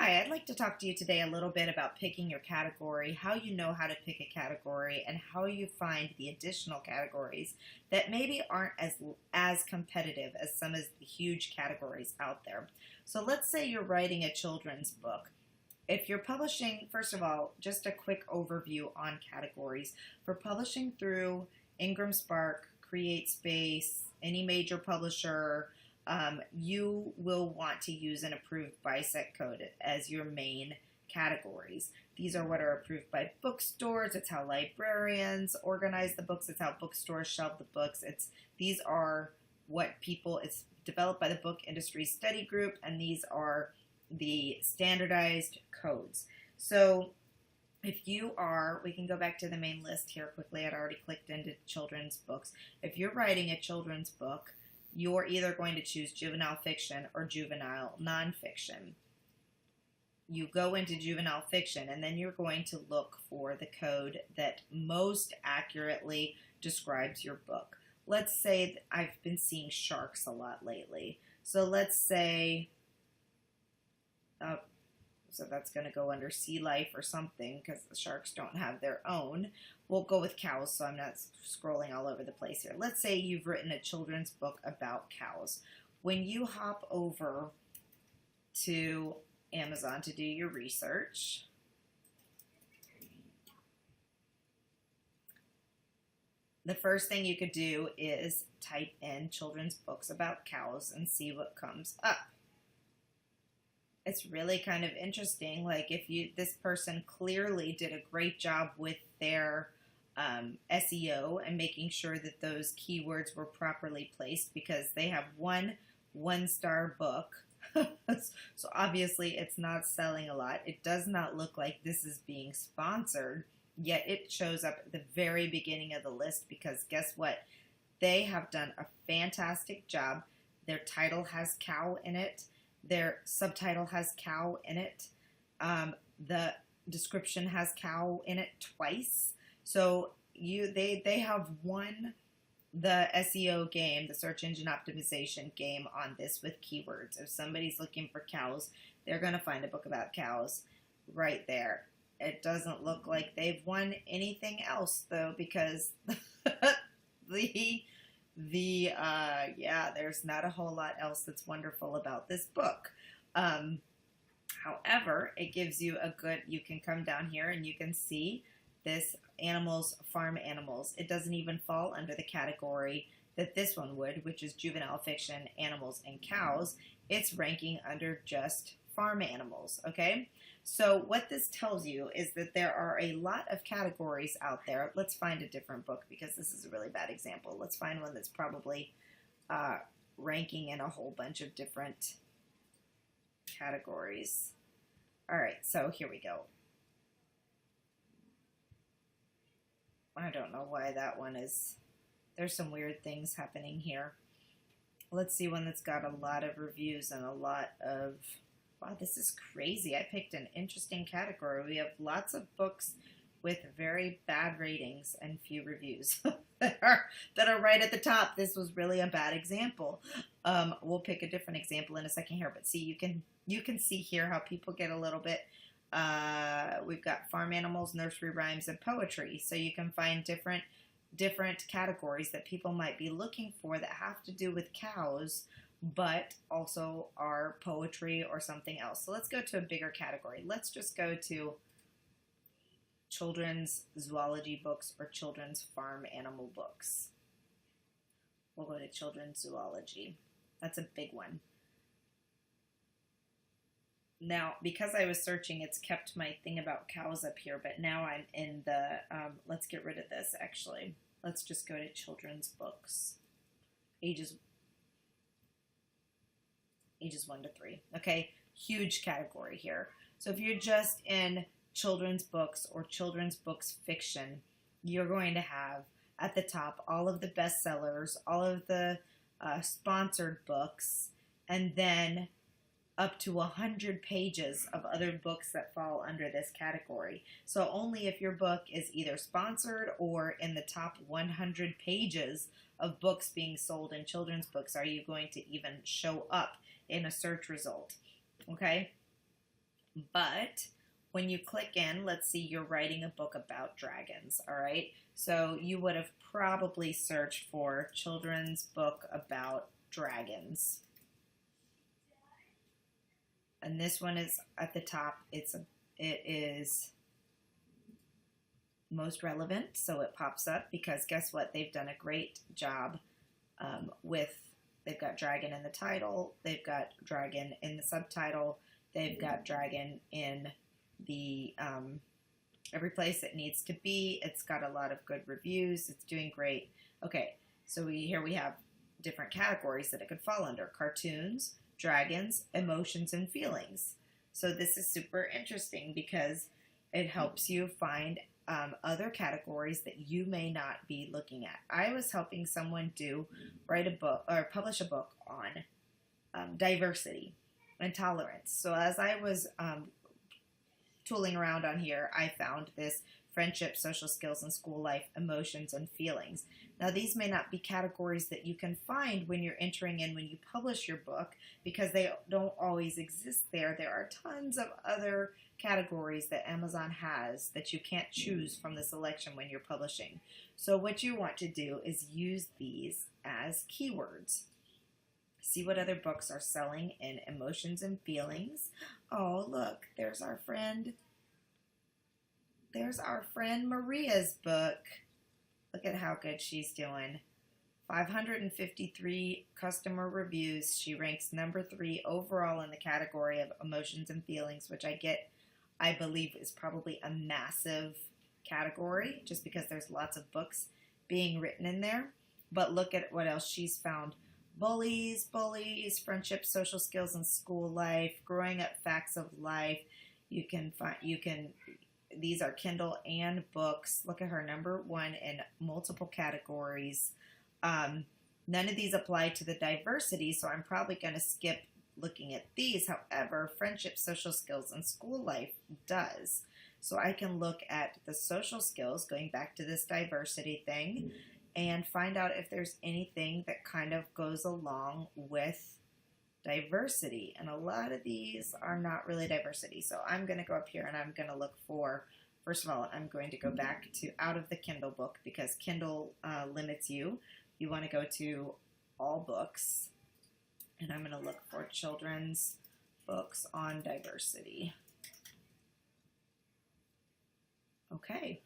Hi, I'd like to talk to you today a little bit about picking your category, how you know how to pick a category, and how you find the additional categories that maybe aren't as competitive as some of the huge categories out there. So let's say you're writing a children's book. If you're publishing, first of all, just a quick overview on categories. For publishing through Ingram Spark, CreateSpace, any major publisher, you will want to use an approved BISEC code as your main categories. These are what are approved by bookstores. It's how librarians organize the books. It's how bookstores shelve the books. These are what it's developed by the Book Industry Study Group, and these are the standardized codes. So if we can go back to the main list here quickly. I'd already clicked into children's books. If you're writing a children's book, you're either going to choose juvenile fiction or juvenile nonfiction. You go into juvenile fiction, and then you're going to look for the code that most accurately describes your book. Let's say that I've been seeing sharks a lot lately. So let's say, so that's going to go under sea life or something because the sharks don't have their own. We'll go with cows so I'm not scrolling all over the place here. Let's say you've written a children's book about cows. When you hop over to Amazon to do your research, the first thing you could do is type in children's books about cows and see what comes up. It's really kind of interesting. Like this person clearly did a great job with their SEO and making sure that those keywords were properly placed, because they have one-star book. So obviously it's not selling a lot. It does not look like this is being sponsored, yet it shows up at the very beginning of the list because guess what? They have done a fantastic job. Their title has cow in it. Their subtitle has cow in it. The description has cow in it twice. So they have won the SEO game, the search engine optimization game on this with keywords. If somebody's looking for cows, they're going to find a book about cows right there. It doesn't look like they've won anything else though, because there's not a whole lot else that's wonderful about this book. However, it gives you you can come down here and you can see this farm animals. It doesn't even fall under the category that this one would, which is juvenile fiction, animals, and cows. It's ranking under just farm animals, okay? So what this tells you is that there are a lot of categories out there. Let's find a different book because this is a really bad example. Let's find one that's probably ranking in a whole bunch of different categories. All right, so here we go. I don't know why that one is. There's some weird things happening here. Let's see one that's got a lot of reviews and a lot of... Wow, this is crazy. I picked an interesting category. We have lots of books with very bad ratings and few reviews that are right at the top. This was really a bad example. We'll pick a different example in a second here, but see, you can see here how people get a little bit. We've got farm animals, nursery rhymes, and poetry. So you can find different categories that people might be looking for that have to do with cows, but also are poetry or something else. So let's go to a bigger category. Let's just go to children's zoology books or children's farm animal books. We'll go to children's zoology. That's a big one. Now, because I was searching, it's kept my thing about cows up here, but now I'm in the, let's get rid of this actually. Let's just go to children's books. Ages 1 to 3. Okay, huge category here. So if you're just in children's books or children's books fiction, you're going to have at the top all of the bestsellers, all of the sponsored books, and then up to 100 pages of other books that fall under this category. So only if your book is either sponsored or in the top 100 pages of books being sold in children's books are you going to even show up in a search result. Okay? But when you click in, let's see, you're writing a book about dragons, all right? So you would have probably searched for children's book about dragons. And this one is at the top. It is most relevant, so it pops up because guess what? They've done a great job with, they've got dragon in the title, they've got dragon in the subtitle, they've got dragon in the every place it needs to be. It's got a lot of good reviews. It's doing great. Okay, so here we have different categories that it could fall under: cartoons, dragons, emotions, and feelings. So this is super interesting because it helps you find other categories that you may not be looking at. I was helping someone write a book or publish a book on diversity and tolerance. So as I was tooling around on here, I found this: friendship, social skills, and school life, emotions, and feelings. Now, these may not be categories that you can find when you're entering in when you publish your book because they don't always exist there. There are tons of other categories that Amazon has that you can't choose from the selection when you're publishing. So what you want to do is use these as keywords. See what other books are selling in emotions and feelings. Oh, look, there's our friend. There's our friend Maria's book. Look at how good she's doing. 553 customer reviews. She ranks number 3 overall in the category of emotions and feelings, which I believe is probably a massive category just because there's lots of books being written in there. But look at what else she's found. Bullies, friendship, social skills, and school life, growing up facts of life. These are Kindle and books. Look at her, number 1 in multiple categories. None of these apply to the diversity, so I'm probably going to skip looking at these. However, friendship, social skills, and school life does. So I can look at the social skills, going back to this diversity thing, and find out if there's anything that kind of goes along with diversity. And a lot of these are not really diversity. So I'm going to go up here and I'm going to look for, first of all, I'm going to go back to out of the Kindle book because Kindle limits you. You want to go to all books. And I'm going to look for children's books on diversity. Okay.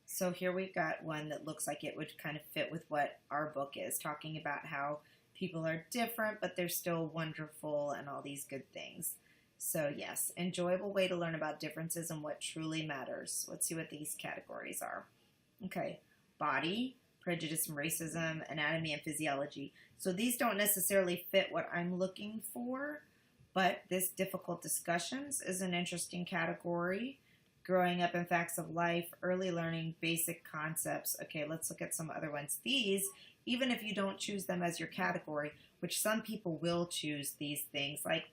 So here we've got one that looks like it would kind of fit with what our book is, talking about how people are different, but they're still wonderful and all these good things. So yes, enjoyable way to learn about differences and what truly matters. Let's see what these categories are. Okay, body, prejudice and racism, anatomy and physiology. So these don't necessarily fit what I'm looking for, but this difficult discussions is an interesting category. Growing up and facts of life, early learning, basic concepts. Okay, let's look at some other ones. These, even if you don't choose them as your category, which some people will choose these things, like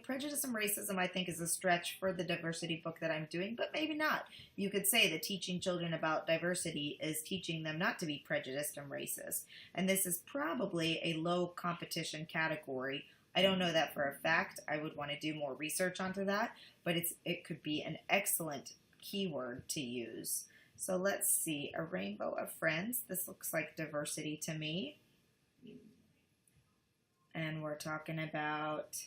prejudice and racism, I think is a stretch for the diversity book that I'm doing, but maybe not. You could say that teaching children about diversity is teaching them not to be prejudiced and racist. And this is probably a low competition category. I don't know that for a fact. I would want to do more research onto that, but it could be an excellent keyword to use. So let's see, a rainbow of friends. This looks like diversity to me. And we're talking about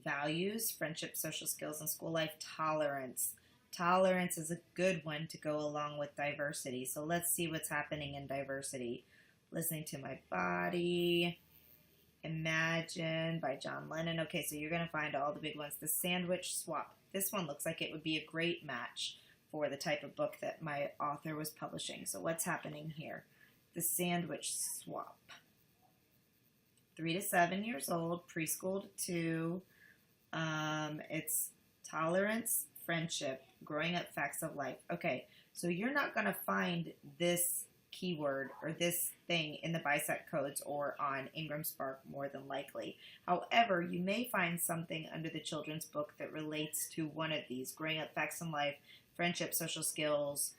values, friendship, social skills, and school life. Tolerance. Tolerance is a good one to go along with diversity. So let's see what's happening in diversity. Listening to My Body. Imagine by John Lennon. Okay, so you're going to find all the big ones. The Sandwich Swap. This one looks like it would be a great match for the type of book that my author was publishing. So what's happening here? The Sandwich Swap. 3 to 7 years old, preschool to 2. It's tolerance, friendship, growing up facts of life. Okay, so you're not going to find this keyword or this thing in the BISAC codes or on Ingram Spark more than likely. However, you may find something under the children's book that relates to one of these: growing up facts in life, friendship, social skills,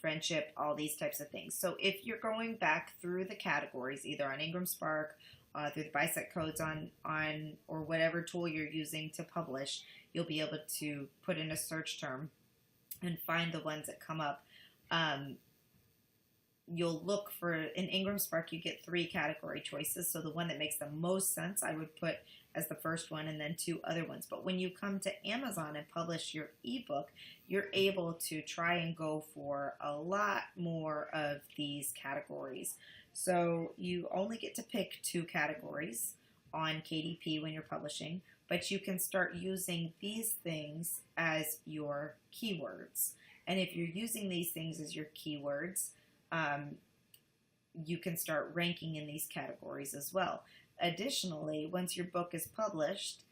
friendship, all these types of things. So if you're going back through the categories, either on Ingram Spark, through the BISEC codes on or whatever tool you're using to publish, you'll be able to put in a search term and find the ones that come up. You'll look for, in Ingram Spark, you get 3 category choices. So the one that makes the most sense, I would put as the first one, and then 2 other ones. But when you come to Amazon and publish your ebook, you're able to try and go for a lot more of these categories. So you only get to pick 2 categories on KDP when you're publishing, but you can start using these things as your keywords. And if you're using these things as your keywords, you can start ranking in these categories as well. Additionally, once your book is published,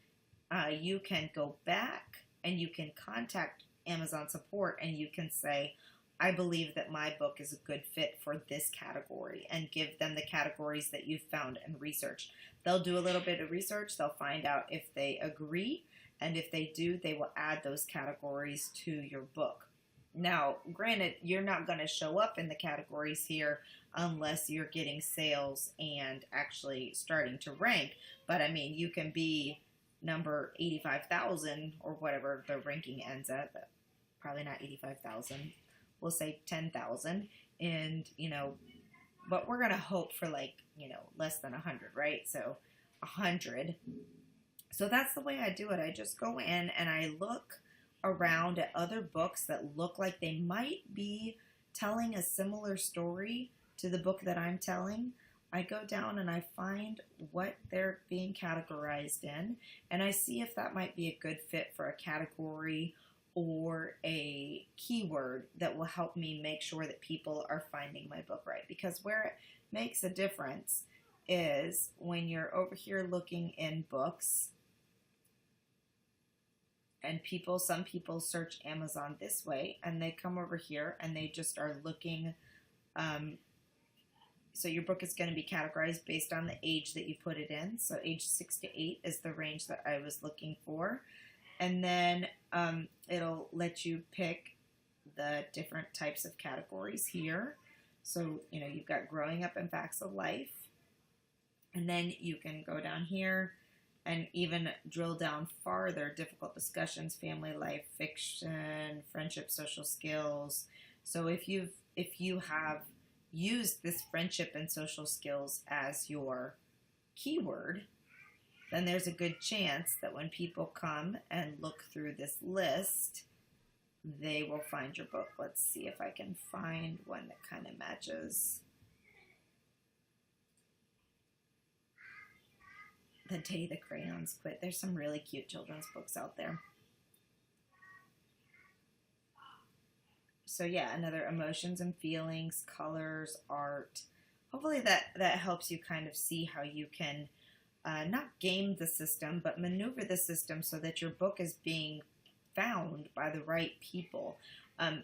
you can go back and you can contact Amazon support and you can say, I believe that my book is a good fit for this category, and give them the categories that you've found and researched. They'll do a little bit of research. They'll find out if they agree, and if they do, they will add those categories to your book. Now, granted, you're not going to show up in the categories here unless you're getting sales and actually starting to rank. But I mean, you can be number 85,000 or whatever the ranking ends at, but probably not 85,000. We'll say 10,000. And, you know, but we're going to hope for like, you know, less than 100, right? So 100. So that's the way I do it. I just go in and I look around at other books that look like they might be telling a similar story to the book that I'm telling. I go down and I find what they're being categorized in, and I see if that might be a good fit for a category or a keyword that will help me make sure that people are finding my book right. Because where it makes a difference is when you're over here looking in books, and some people search Amazon this way, and they come over here and they just are looking. So your book is going to be categorized based on the age that you put it in. So age 6 to 8 is the range that I was looking for. And then it'll let you pick the different types of categories here. So, you know, you've got growing up and facts of life. And then you can go down here and even drill down farther: difficult discussions, family life, fiction, friendship, social skills. So if you have used this friendship and social skills as your keyword, then there's a good chance that when people come and look through this list, they will find your book. Let's see if I can find one that kind of matches. The Day the Crayons Quit. There's some really cute children's books out there. So yeah, another emotions and feelings, colors, art. Hopefully that helps you kind of see how you can not game the system, but maneuver the system so that your book is being found by the right people.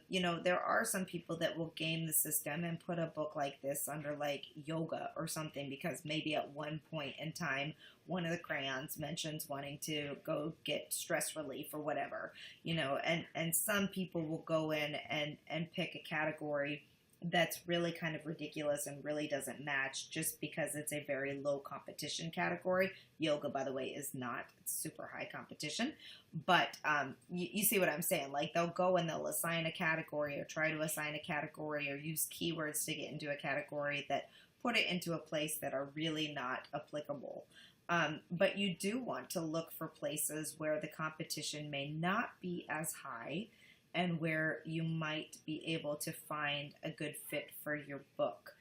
You know, there are some people that will game the system and put a book like this under like yoga or something, because maybe at one point in time, one of the crayons mentions wanting to go get stress relief or whatever, you know, and some people will go in and pick a category that's really kind of ridiculous and really doesn't match just because it's a very low competition category. Yoga, by the way, is not. It's super high competition. But you see what I'm saying? Like, they'll go and they'll assign a category or try to assign a category or use keywords to get into a category that put it into a place that are really not applicable. But you do want to look for places where the competition may not be as high and where you might be able to find a good fit for your book.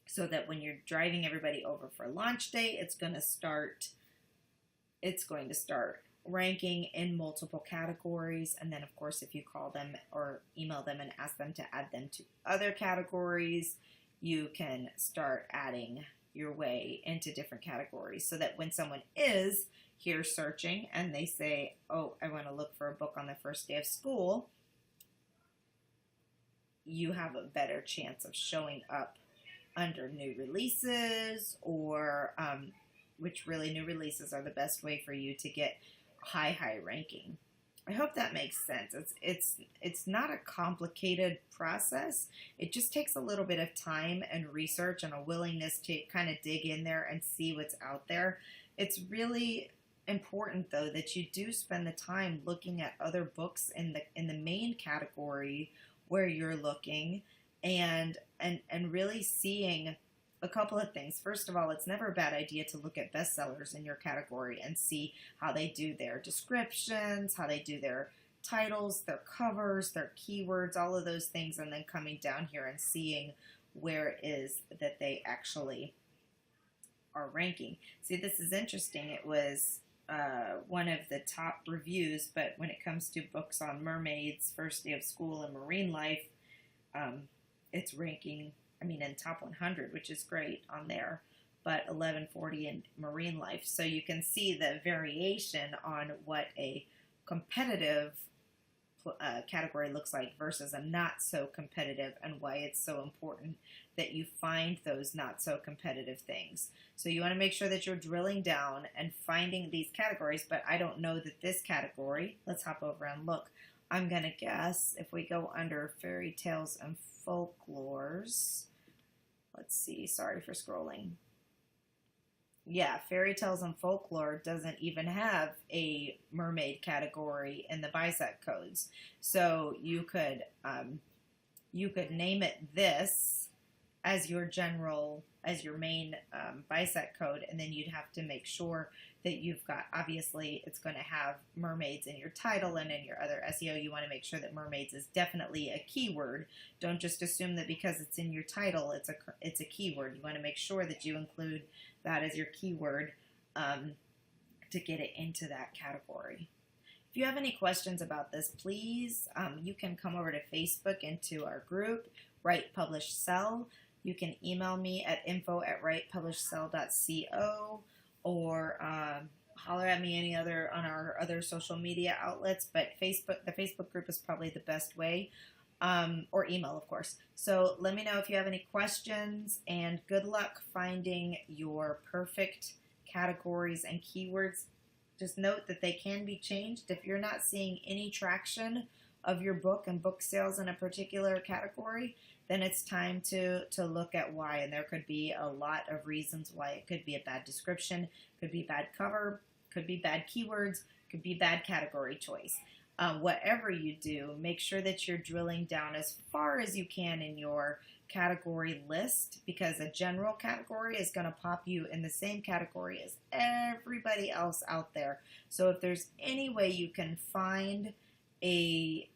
So that when you're driving everybody over for launch day, it's going to start ranking in multiple categories. And then, of course, if you call them or email them and ask them to add them to other categories, you can start adding your way into different categories, so that when someone is here searching and they say, oh, I want to look for a book on the first day of school, you have a better chance of showing up under new releases, or which really new releases are the best way for you to get high ranking. I hope that makes sense. It's not a complicated process. It just takes a little bit of time and research and a willingness to kind of dig in there and see what's out there. It's really important though that you do spend the time looking at other books in the main category where you're looking, and really seeing a couple of things. First of all, it's never a bad idea to look at bestsellers in your category and see how they do their descriptions, how they do their titles, their covers, their keywords, all of those things, and then coming down here and seeing where it is that they actually are ranking. See, this is interesting. It was one of the top reviews, but when it comes to books on mermaids, first day of school, and marine life, it's ranking, I mean, in top 100, which is great on there, but 1140 in marine life. So you can see the variation on what a competitive category looks like versus a not so competitive, and why it's so important that you find those not so competitive things. So you want to make sure that you're drilling down and finding these categories, but I don't know that this category, let's hop over and look. I'm going to guess if we go under fairy tales and folklores, let's see, sorry for scrolling. Yeah, fairy tales and folklore doesn't even have a mermaid category in the BISAC codes. So you could name it this as your general, as your main BISAC code, and then you'd have to make sure that you've got, obviously it's going to have mermaids in your title, and in your other SEO you want to make sure that mermaids is definitely a keyword. Don't just assume that because it's in your title it's a keyword. You want to make sure that you include that as your keyword to get it into that category. If you have any questions about this, please, you can come over to Facebook into our group, Write, Publish, Sell. You can email me at info@writepublishsell.co, or holler at me any other on our other social media outlets. But Facebook, the Facebook group is probably the best way, or email, of course. So let me know if you have any questions, and good luck finding your perfect categories and keywords. Just note that they can be changed. If you're not seeing any traction of your book and book sales in a particular category, then it's time to look at why. And there could be a lot of reasons why. It could be a bad description, could be bad cover, could be bad keywords, could be bad category choice. Whatever you do, make sure that you're drilling down as far as you can in your category list, because a general category is going to pop you in the same category as everybody else out there. So if there's any way you can find a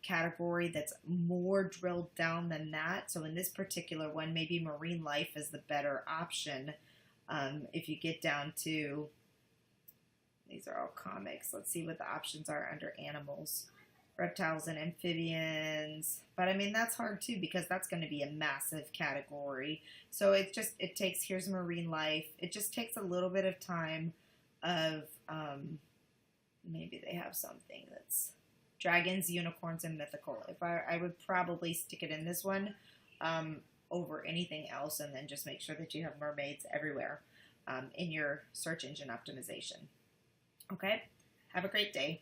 category that's more drilled down than that, so in this particular one, maybe marine life is the better option. If you get down to, these are all comics, let's see what the options are under animals, reptiles and amphibians, but I mean that's hard too, because that's going to be a massive category. So it takes, here's marine life, it just takes a little bit of time of maybe they have something that's dragons, unicorns, and mythical. If I would probably stick it in this one over anything else, and then just make sure that you have mermaids everywhere in your search engine optimization. Okay, have a great day.